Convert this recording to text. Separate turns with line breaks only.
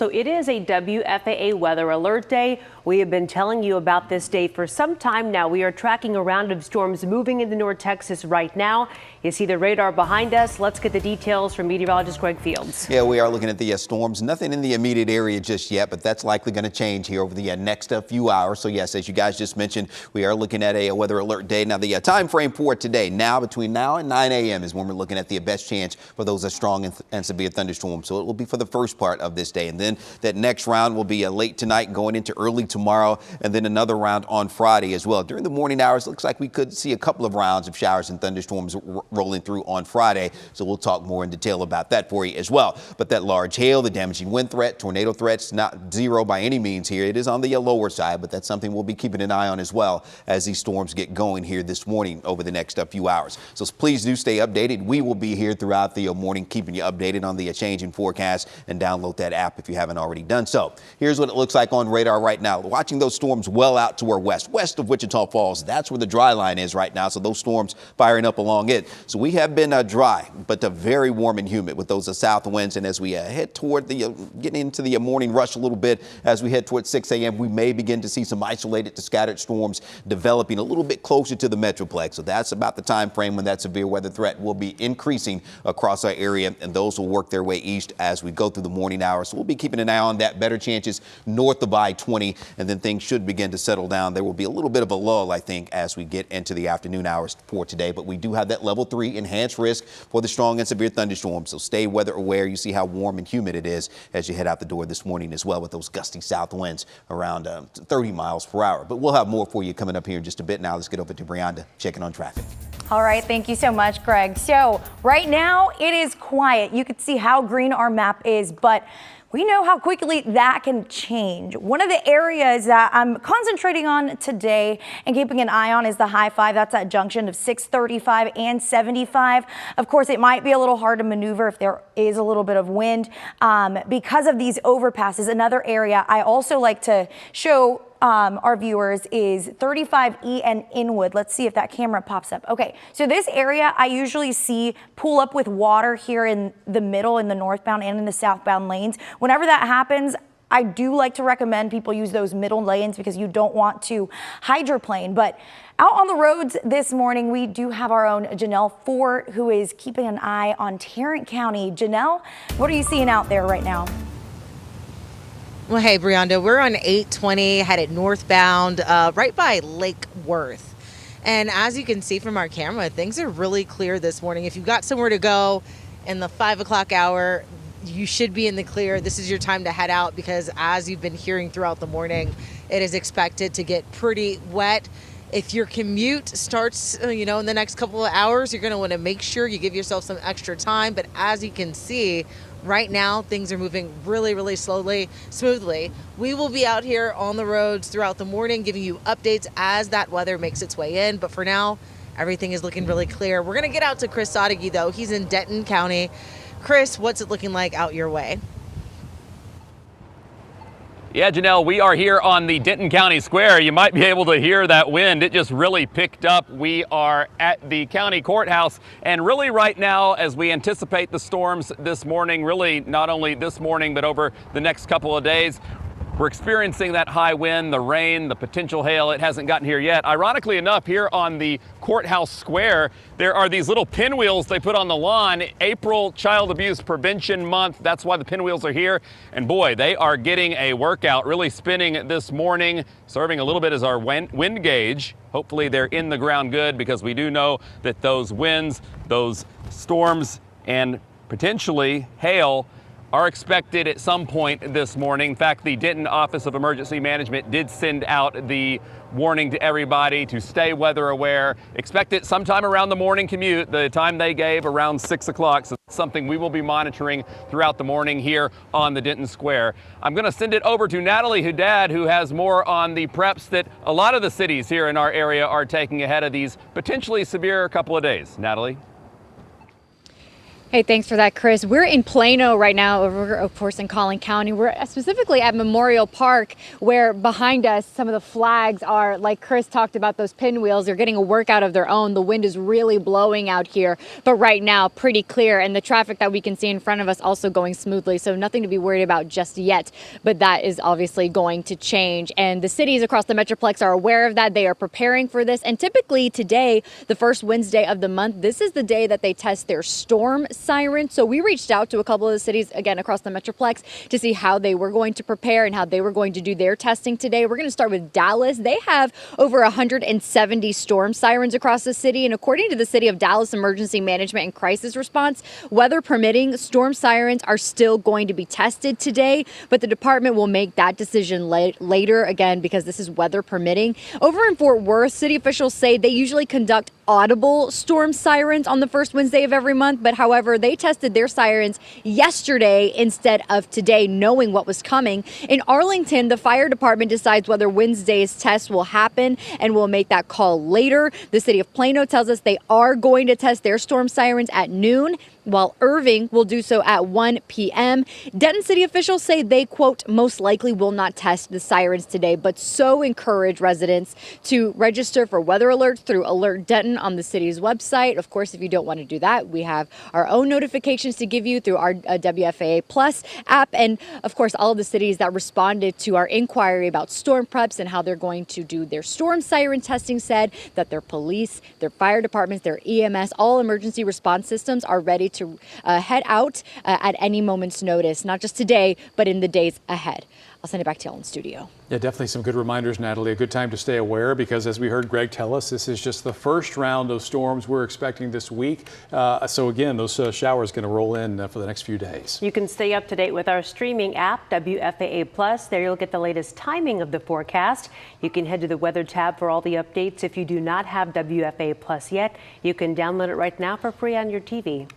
So it is a WFAA weather alert day. We have been telling you about this day for some time now. We are tracking a round of storms moving into North Texas right now. You see the radar behind us. Let's get the details from meteorologist Greg Fields.
Yeah, we are looking at the storms. Nothing in the immediate area just yet, but that's likely going to change here over the next few hours. So yes, as you guys just mentioned, we are looking at a weather alert day. Now the time frame for today, between now and 9 a.m. is when we're looking at the best chance for those strong and severe thunderstorms. So it will be for the first part of this day, and then that next round will be late tonight going into early tomorrow, and then another round on Friday as well. During the morning hours, looks like we could see a couple of rounds of showers and thunderstorms rolling through on Friday. So we'll talk more in detail about that for you as well. But that large hail, the damaging wind threat, tornado threats, not zero by any means here. It is on the lower side, but that's something we'll be keeping an eye on as well as these storms get going here this morning over the next few hours. So please do stay updated. We will be here throughout the morning keeping you updated on the changing forecast, and download that app if you haven't already done so. Here's what it looks like on radar right now. Watching those storms well out to our west of Wichita Falls. That's where the dry line is right now. So those storms firing up along it. So we have been dry, but very warm and humid with those south winds. And as we head toward the getting into the morning rush a little bit, as we head towards 6 a.m., we may begin to see some isolated to scattered storms developing a little bit closer to the Metroplex. So that's about the time frame when that severe weather threat will be increasing across our area, and those will work their way east as we go through the morning hours. So we'll be keeping an eye on that. Better chances north of I-20, and then things should begin to settle down. There will be a little bit of a lull, I think, as we get into the afternoon hours for today, but we do have that level 3 enhanced risk for the strong and severe thunderstorms. So stay weather aware. You see how warm and humid it is as you head out the door this morning as well, with those gusty south winds around 30 miles per hour. But we'll have more for you coming up here in just a bit. Now let's get over to Brianda checking on traffic.
All right, thank you so much, Greg. So right now it is quiet. You can see how green our map is, but we know how quickly that can change. One of the areas that I'm concentrating on today and keeping an eye on is the high 5. That's that junction of 635 and 75. Of course, it might be a little hard to maneuver if there is a little bit of wind because of these overpasses. Another area I also like to show our viewers is 35E and Inwood. Let's see if that camera pops up. Okay, so this area I usually see pull up with water here in the middle, in the northbound and in the southbound lanes. Whenever that happens, I do like to recommend people use those middle lanes because you don't want to hydroplane. But out on the roads this morning, we do have our own Janelle Fort, who is keeping an eye on Tarrant County. Janelle, what are you seeing out there right now?
Well, hey, Brianda, we're on 820 headed northbound right by Lake Worth. And as you can see from our camera, things are really clear this morning. If you've got somewhere to go in the 5 o'clock hour, you should be in the clear. This is your time to head out because, as you've been hearing throughout the morning, it is expected to get pretty wet. If your commute starts, in the next couple of hours, you're going to want to make sure you give yourself some extra time. But as you can see, right now, things are moving really, really smoothly. We will be out here on the roads throughout the morning, giving you updates as that weather makes its way in. But for now, everything is looking really clear. We're going to get out to Chris Sadeghi, though. He's in Denton County. Chris, what's it looking like out your way?
Yeah, Janelle, we are here on the Denton County Square. You might be able to hear that wind. It just really picked up. We are at the county courthouse, and really right now, as we anticipate the storms this morning, really not only this morning, but over the next couple of days, we're experiencing that high wind, the rain, the potential hail. It hasn't gotten here yet. Ironically enough, here on the courthouse square, there are these little pinwheels they put on the lawn. April Child Abuse Prevention Month. That's why the pinwheels are here. And boy, they are getting a workout, really spinning this morning, serving a little bit as our wind gauge. Hopefully they're in the ground good, because we do know that those winds, those storms, and potentially hail are expected at some point this morning. In fact, the Denton Office of Emergency Management did send out the warning to everybody to stay weather aware. Expect it sometime around the morning commute, the time they gave, around 6 o'clock. So it's something we will be monitoring throughout the morning here on the Denton Square. I'm going to send it over to Natalie Haddad, who has more on the preps that a lot of the cities here in our area are taking ahead of these potentially severe couple of days. Natalie?
Hey, thanks for that, Chris. We're in Plano right now, over, of course, in Collin County. We're specifically at Memorial Park, where behind us, some of the flags are, like Chris talked about, those pinwheels. They're getting a workout of their own. The wind is really blowing out here, but right now, pretty clear. And the traffic that we can see in front of us also going smoothly, so nothing to be worried about just yet. But that is obviously going to change. And the cities across the Metroplex are aware of that. They are preparing for this. And typically today, the first Wednesday of the month, this is the day that they test their storm siren. So we reached out to a couple of the cities, again, across the Metroplex to see how they were going to prepare and how they were going to do their testing today. We're going to start with Dallas. They have over 170 storm sirens across the city. And according to the City of Dallas Emergency Management and Crisis Response, weather permitting, storm sirens are still going to be tested today, but the department will make that decision later, again, because this is weather permitting. Over in Fort Worth, city officials say they usually conduct audible storm sirens on the first Wednesday of every month, but however, they tested their sirens yesterday instead of today, knowing what was coming. In Arlington, the fire department decides whether Wednesday's test will happen and will make that call later. The city of Plano tells us they are going to test their storm sirens at noon, while Irving will do so at 1 p.m. Denton city officials say they, quote, most likely will not test the sirens today, but so encourage residents to register for weather alerts through Alert Denton on the city's website. Of course, if you don't want to do that, we have our own notifications to give you through our WFAA Plus app. And of course, all of the cities that responded to our inquiry about storm preps and how they're going to do their storm siren testing said that their police, their fire departments, their EMS, all emergency response systems are ready to head out at any moment's notice, not just today, but in the days ahead. I'll send it back to y'all in studio.
Yeah, definitely some good reminders, Natalie. A good time to stay aware because, as we heard Greg tell us, this is just the first round of storms we're expecting this week. So again, those showers going to roll in for the next few days.
You can stay up to date with our streaming app, WFAA Plus. There you'll get the latest timing of the forecast. You can head to the weather tab for all the updates. If you do not have WFAA Plus yet, you can download it right now for free on your TV.